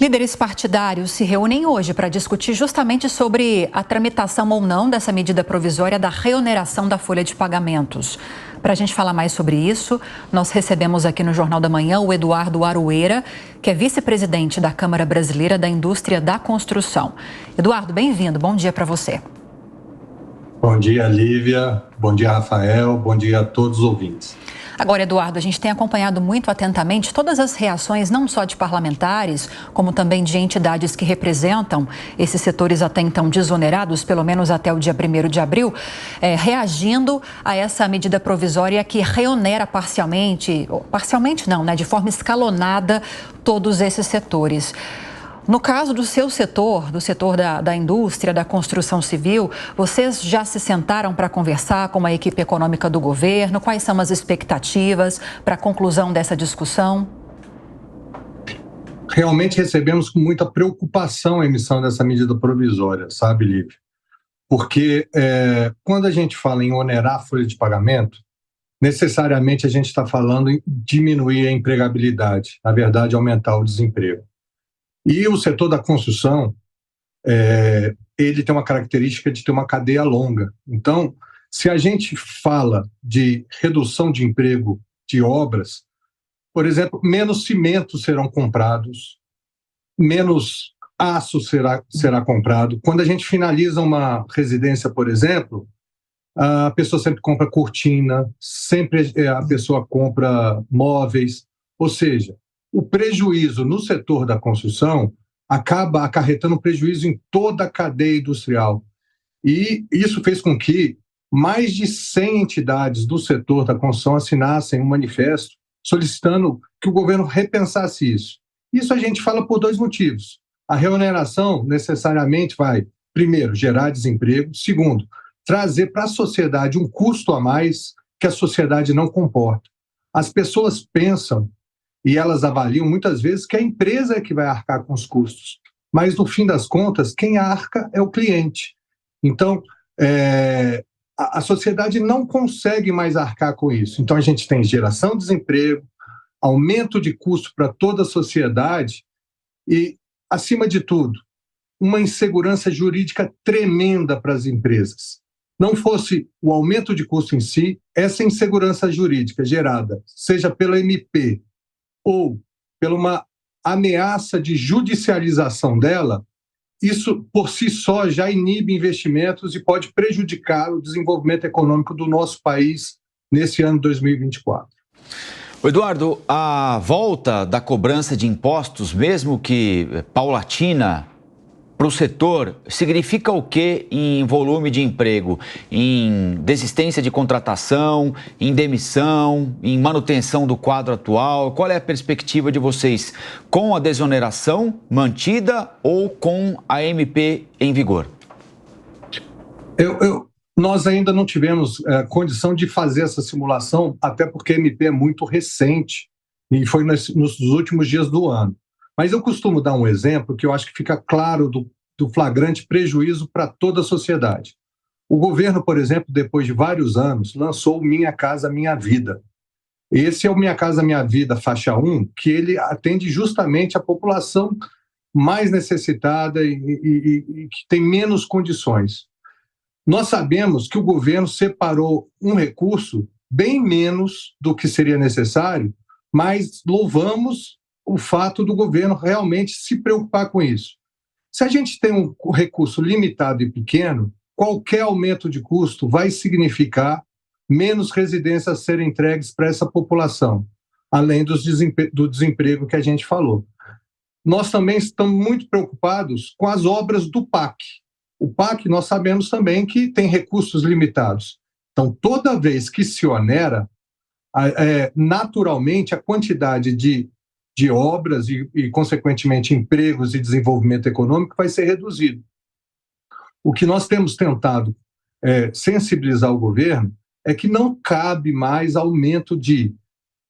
Líderes partidários se reúnem hoje para discutir justamente sobre a tramitação ou não dessa medida provisória da reoneração da folha de pagamentos. Para a gente falar mais sobre isso, nós recebemos aqui no Jornal da Manhã o Eduardo Aroeira, que é vice-presidente da Câmara Brasileira da Indústria da Construção. Eduardo, bem-vindo, bom dia para você. Bom dia, Lívia. Bom dia, Rafael. Bom dia a todos os ouvintes. Agora, Eduardo, a gente tem acompanhado muito atentamente todas as reações, não só de parlamentares, como também de entidades que representam esses setores até então desonerados, pelo menos até o dia 1º de abril, reagindo a essa medida provisória que reonera parcialmente não, né, de forma escalonada todos esses setores. No caso do seu setor, do setor da indústria, da construção civil, vocês já se sentaram para conversar com a equipe econômica do governo? Quais são as expectativas para a conclusão dessa discussão? Realmente recebemos com muita preocupação a emissão dessa medida provisória, sabe, Lívia? Porque quando a gente fala em onerar a folha de pagamento, necessariamente a gente está falando em diminuir a empregabilidade, na verdade, aumentar o desemprego. E o setor da construção, ele tem uma característica de ter uma cadeia longa. Então, se a gente fala de redução de emprego de obras, por exemplo, menos cimento serão comprados, menos aço será comprado. Quando a gente finaliza uma residência, por exemplo, a pessoa sempre compra cortina, sempre a pessoa compra móveis, ou seja, o prejuízo no setor da construção acaba acarretando prejuízo em toda a cadeia industrial. E isso fez com que mais de 100 entidades do setor da construção assinassem um manifesto solicitando que o governo repensasse isso. Isso a gente fala por dois motivos. A reoneração necessariamente vai, primeiro, gerar desemprego. Segundo, trazer para a sociedade um custo a mais que a sociedade não comporta. As pessoas pensam e elas avaliam muitas vezes que a empresa é que vai arcar com os custos. Mas, no fim das contas, quem arca é o cliente. Então, a sociedade não consegue mais arcar com isso. Então, a gente tem geração de desemprego, aumento de custo para toda a sociedade e, acima de tudo, uma insegurança jurídica tremenda para as empresas. Não fosse o aumento de custo em si, essa insegurança jurídica gerada, seja pela MP, ou pela uma ameaça de judicialização dela, isso por si só já inibe investimentos e pode prejudicar o desenvolvimento econômico do nosso país nesse ano 2024. Eduardo, a volta da cobrança de impostos, mesmo que paulatina, para o setor, significa o quê em volume de emprego? Em desistência de contratação, em demissão, em manutenção do quadro atual? Qual é a perspectiva de vocês com a desoneração mantida ou com a MP em vigor? Nós ainda não tivemos condição de fazer essa simulação, até porque a MP é muito recente e foi nos últimos dias do ano. Mas eu costumo dar um exemplo que eu acho que fica claro do flagrante prejuízo para toda a sociedade. O governo, por exemplo, depois de vários anos, lançou o Minha Casa Minha Vida. Esse é o Minha Casa Minha Vida faixa 1, que ele atende justamente a população mais necessitada e que tem menos condições. Nós sabemos que o governo separou um recurso bem menos do que seria necessário, mas louvamos o fato do governo realmente se preocupar com isso. Se a gente tem um recurso limitado e pequeno, qualquer aumento de custo vai significar menos residências a serem entregues para essa população, além do desemprego que a gente falou. Nós também estamos muito preocupados com as obras do PAC. O PAC, nós sabemos também que tem recursos limitados. Então, toda vez que se onera, naturalmente, a quantidade de obras e, consequentemente, empregos e desenvolvimento econômico vai ser reduzido. O que nós temos tentado sensibilizar o governo é que não cabe mais aumento de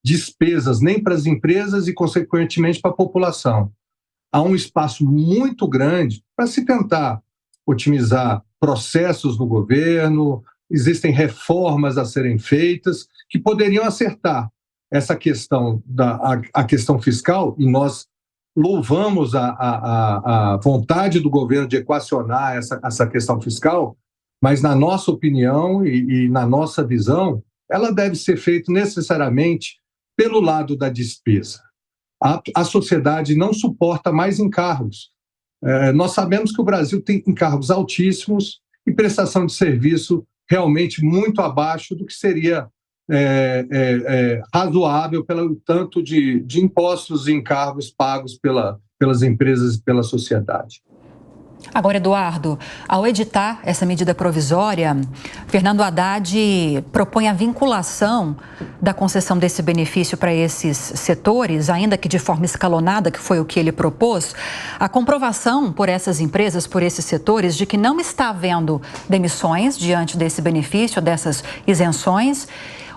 despesas nem para as empresas e, consequentemente, para a população. Há um espaço muito grande para se tentar otimizar processos no governo, existem reformas a serem feitas que poderiam acertar essa questão a questão fiscal, e nós louvamos a vontade do governo de equacionar essa questão fiscal, mas na nossa opinião e na nossa visão, ela deve ser feita necessariamente pelo lado da despesa. A sociedade não suporta mais encargos. Nós sabemos que o Brasil tem encargos altíssimos e prestação de serviço realmente muito abaixo do que seria razoável pelo tanto de impostos e encargos pagos pelas empresas e pela sociedade. Agora, Eduardo, ao editar essa medida provisória, Fernando Haddad propõe a vinculação da concessão desse benefício para esses setores, ainda que de forma escalonada, que foi o que ele propôs, a comprovação por essas empresas, por esses setores, de que não está havendo demissões diante desse benefício, dessas isenções,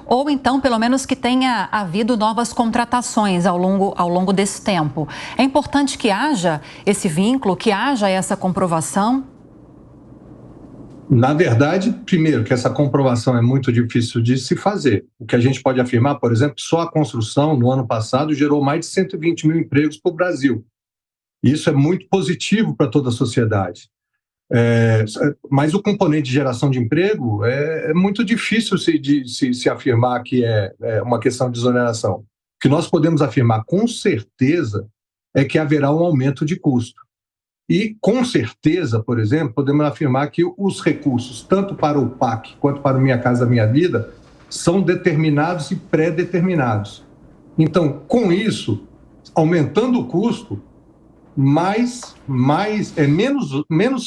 ou então, pelo menos, que tenha havido novas contratações ao longo desse tempo. É importante que haja esse vínculo, que haja essa comprovação? Na verdade, primeiro, que essa comprovação é muito difícil de se fazer. O que a gente pode afirmar, por exemplo, só a construção, no ano passado, gerou mais de 120 mil empregos para o Brasil. Isso é muito positivo para toda a sociedade. Mas o componente de geração de emprego é muito difícil se afirmar que é uma questão de desoneração. O que nós podemos afirmar com certeza é que haverá um aumento de custo. E com certeza, por exemplo, podemos afirmar que os recursos, tanto para o PAC quanto para o Minha Casa Minha Vida, são determinados e pré-determinados. Então, com isso, aumentando o custo, menos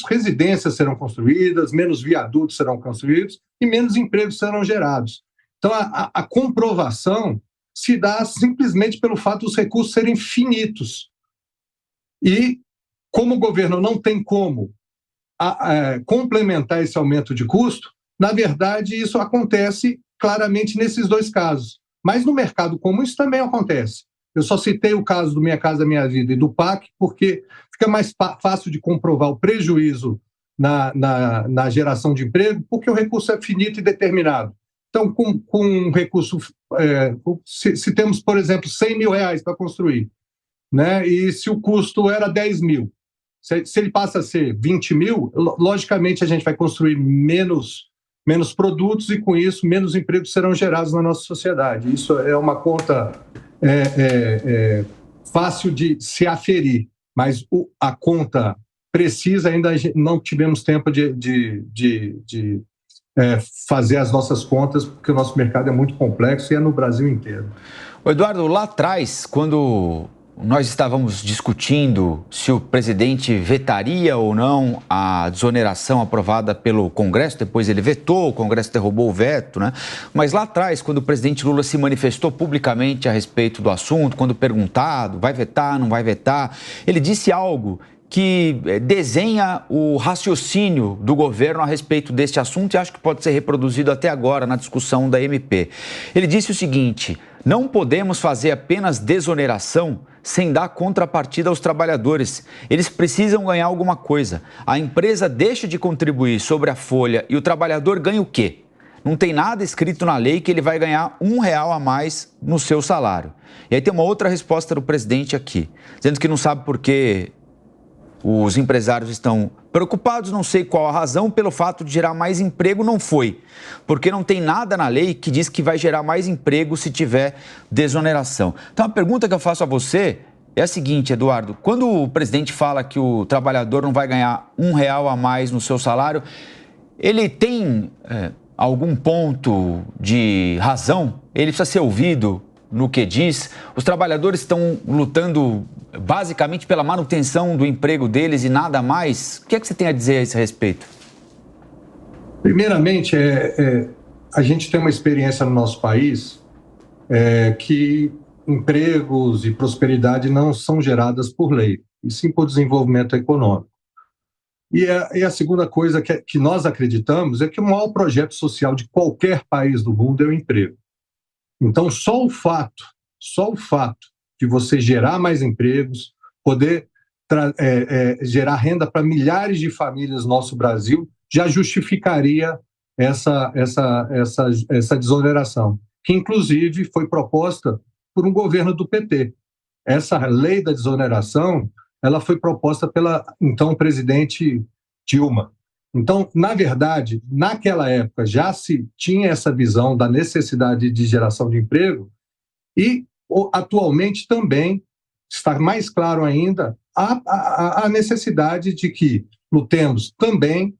residências serão construídas, menos viadutos serão construídos e menos empregos serão gerados. Então, a comprovação se dá simplesmente pelo fato dos recursos serem finitos. E, como o governo não tem como complementar esse aumento de custo, na verdade, isso acontece claramente nesses dois casos. Mas no mercado comum isso também acontece. Eu só citei o caso do Minha Casa Minha Vida e do PAC, porque fica mais fácil de comprovar o prejuízo na geração de emprego, porque o recurso é finito e determinado. Então, com um recurso, se temos, por exemplo, R$100 mil para construir, né, e se o custo era 10 mil, se ele passa a ser 20 mil, logicamente a gente vai construir menos produtos e, com isso, menos empregos serão gerados na nossa sociedade. Isso é uma conta fácil de se aferir, mas a conta precisa ainda não tivemos tempo de fazer as nossas contas, porque o nosso mercado é muito complexo e é no Brasil inteiro. Eduardo, lá atrás, quando nós estávamos discutindo se o presidente vetaria ou não a desoneração aprovada pelo Congresso, depois ele vetou, o Congresso derrubou o veto, né? Mas lá atrás, quando o presidente Lula se manifestou publicamente a respeito do assunto, quando perguntado, vai vetar, não vai vetar, ele disse algo que desenha o raciocínio do governo a respeito deste assunto e acho que pode ser reproduzido até agora na discussão da MP. Ele disse o seguinte: não podemos fazer apenas desoneração sem dar contrapartida aos trabalhadores. Eles precisam ganhar alguma coisa. A empresa deixa de contribuir sobre a folha e o trabalhador ganha o quê? Não tem nada escrito na lei que ele vai ganhar R$1 a mais no seu salário. E aí tem uma outra resposta do presidente aqui, dizendo que não sabe por que os empresários estão preocupados, não sei qual a razão, pelo fato de gerar mais emprego não foi, porque não tem nada na lei que diz que vai gerar mais emprego se tiver desoneração. Então a pergunta que eu faço a você é a seguinte, Eduardo: quando o presidente fala que o trabalhador não vai ganhar R$1 a mais no seu salário, ele tem algum ponto de razão? Ele precisa ser ouvido no que diz? Os trabalhadores estão lutando basicamente pela manutenção do emprego deles e nada mais? O que é que você tem a dizer a esse respeito? Primeiramente, a gente tem uma experiência no nosso país que empregos e prosperidade não são geradas por lei, e sim por desenvolvimento econômico. E a segunda coisa que nós acreditamos é que o maior projeto social de qualquer país do mundo é o emprego. Então, só o fato de você gerar mais empregos, poder gerar renda para milhares de famílias no nosso Brasil, já justificaria essa desoneração, que inclusive foi proposta por um governo do PT. essa lei da desoneração, ela foi proposta pela então presidente Dilma. Então, na verdade, naquela época já se tinha essa visão da necessidade de geração de emprego e atualmente também está mais claro ainda a necessidade de que lutemos também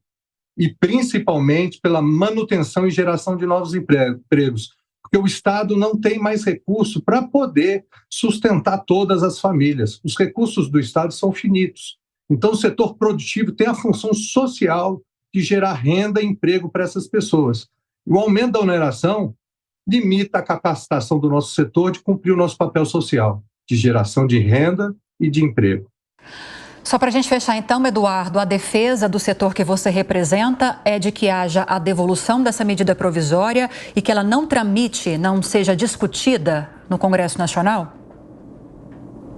e principalmente pela manutenção e geração de novos empregos, porque o Estado não tem mais recurso para poder sustentar todas as famílias. Os recursos do Estado são finitos. Então, o setor produtivo tem a função social de gerar renda e emprego para essas pessoas. O aumento da oneração limita a capacitação do nosso setor de cumprir o nosso papel social, de geração de renda e de emprego. Só para a gente fechar então, Eduardo, a defesa do setor que você representa é de que haja a devolução dessa medida provisória e que ela não tramite, não seja discutida no Congresso Nacional?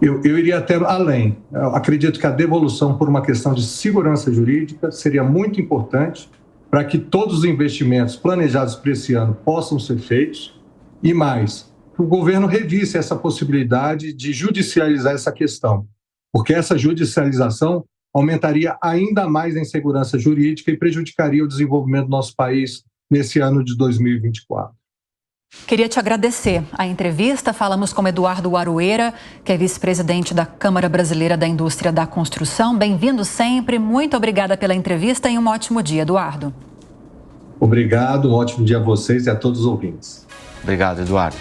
Eu iria até além. Eu acredito que a devolução por uma questão de segurança jurídica seria muito importante para que todos os investimentos planejados para esse ano possam ser feitos e mais, que o governo revisse essa possibilidade de judicializar essa questão, porque essa judicialização aumentaria ainda mais a insegurança jurídica e prejudicaria o desenvolvimento do nosso país nesse ano de 2024. Queria te agradecer a entrevista. Falamos com Eduardo Aroeira, que é vice-presidente da Câmara Brasileira da Indústria da Construção. Bem-vindo sempre. Muito obrigada pela entrevista e um ótimo dia, Eduardo. Obrigado, um ótimo dia a vocês e a todos os ouvintes. Obrigado, Eduardo.